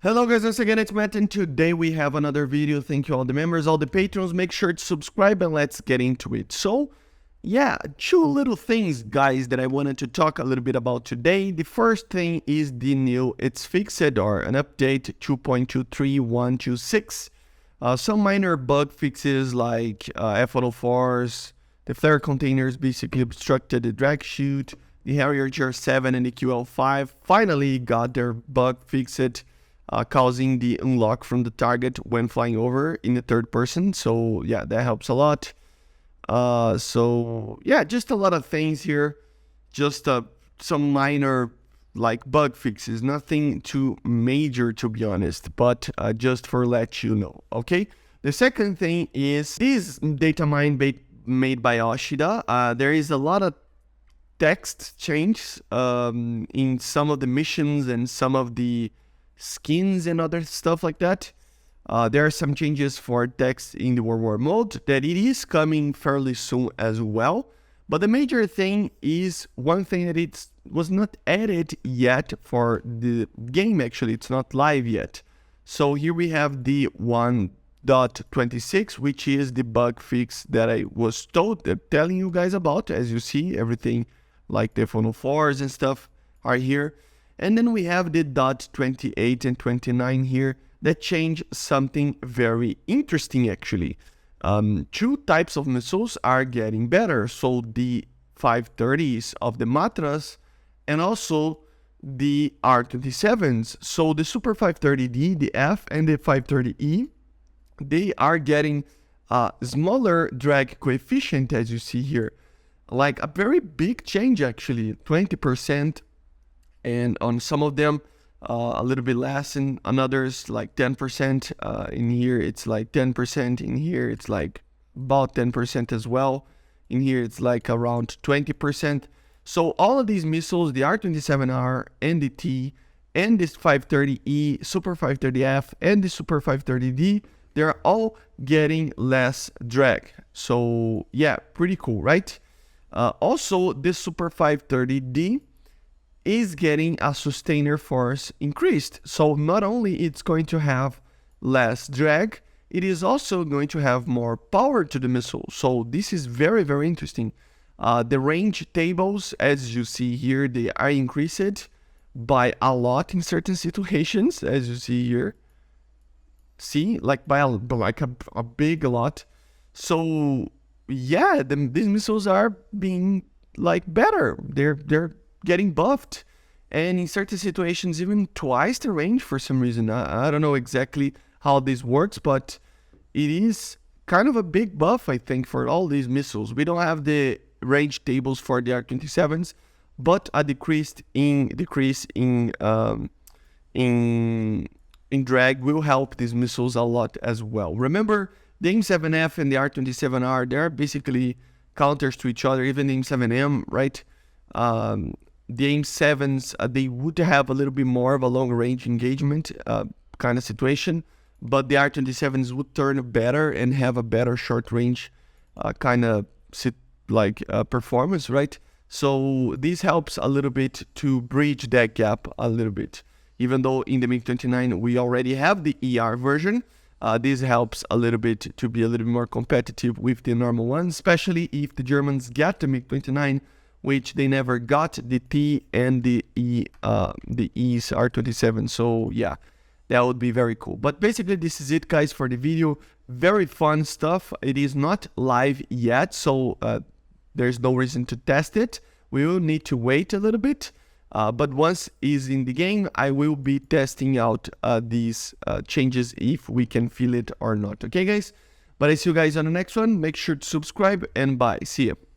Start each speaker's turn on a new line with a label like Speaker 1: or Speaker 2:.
Speaker 1: Hello guys, once again it's Matt, and today we have another video. Thank you all the members, all the patrons. Make sure to subscribe and let's get into it. So yeah, two little things guys that I wanted to talk a little bit about today. The first thing is the new It's Fixed or an update 2.23126. Some minor bug fixes like F-104's, the flare containers basically obstructed the drag chute. The Harrier GR7 and the QL5 finally got their bug fixed, causing the unlock from the target when flying over in the third person. So yeah, that helps a lot. So yeah, just a lot of things here. Just some minor like bug fixes, nothing too major to be honest, but just for let you know. Okay. The second thing is this data mine made by Oshida. There is a lot of text change in some of the missions and some of the skins and other stuff like that. There are some changes for text in the World War mode that it is coming fairly soon as well. But the major thing is one thing that it was not added yet for the game. Actually, it's not live yet. So here we have the 1.26, which is the bug fix that I was telling you guys about. As you see, everything like the F-104's and stuff are here. And then we have the .28 and 29 here that change something very interesting actually. Two types of missiles are getting better. So the 530's of the MatAWG and also the R-27's. So the Super 530D, the F and the 530E, they are getting a smaller drag coefficient as you see here. Like a very big change actually, 20%. And on some of them, a little bit less, and on others like 10%. In here, it's like 10%. In here, it's like about 10% as well. In here, it's like around 20%. So all of these missiles, the R-27R and the T, and this 530E, Super 530F, and the Super 530D, they're all getting less drag. So yeah, pretty cool, right? Also, this Super 530D is getting a sustainer force increased. So not only it's going to have less drag, it is also going to have more power to the missile. So this is very, very interesting. The range tables, as you see here, they are increased by a lot in certain situations, as you see here. See, like by a big lot. So yeah, these missiles are being like better. They're getting buffed, and in certain situations even twice the range for some reason. I don't know exactly how this works, but it is kind of a big buff, I think, for all these missiles. We don't have the range tables for the R-27's, but a decrease in drag will help these missiles a lot as well. Remember, the AIM-7F and the R-27R, they're basically counters to each other, even the AIM-7M, right? The AIM-7's, they would have a little bit more of a long-range engagement kind of situation, but the R-27's would turn better and have a better short-range kind of performance, right? So this helps a little bit to bridge that gap a little bit. Even though in the MiG-29 we already have the ER version, this helps a little bit to be a little bit more competitive with the normal one, especially if the Germans get the MiG-29, which they never got the T and the E's R-27. So yeah, that would be very cool. But basically this is it guys for the video. Very fun stuff. It is not live yet, so there's no reason to test it. We will need to wait a little bit. But once it's in the game, I will be testing out these changes if we can feel it or not. Okay guys? But I see you guys on the next one. Make sure to subscribe and bye. See ya.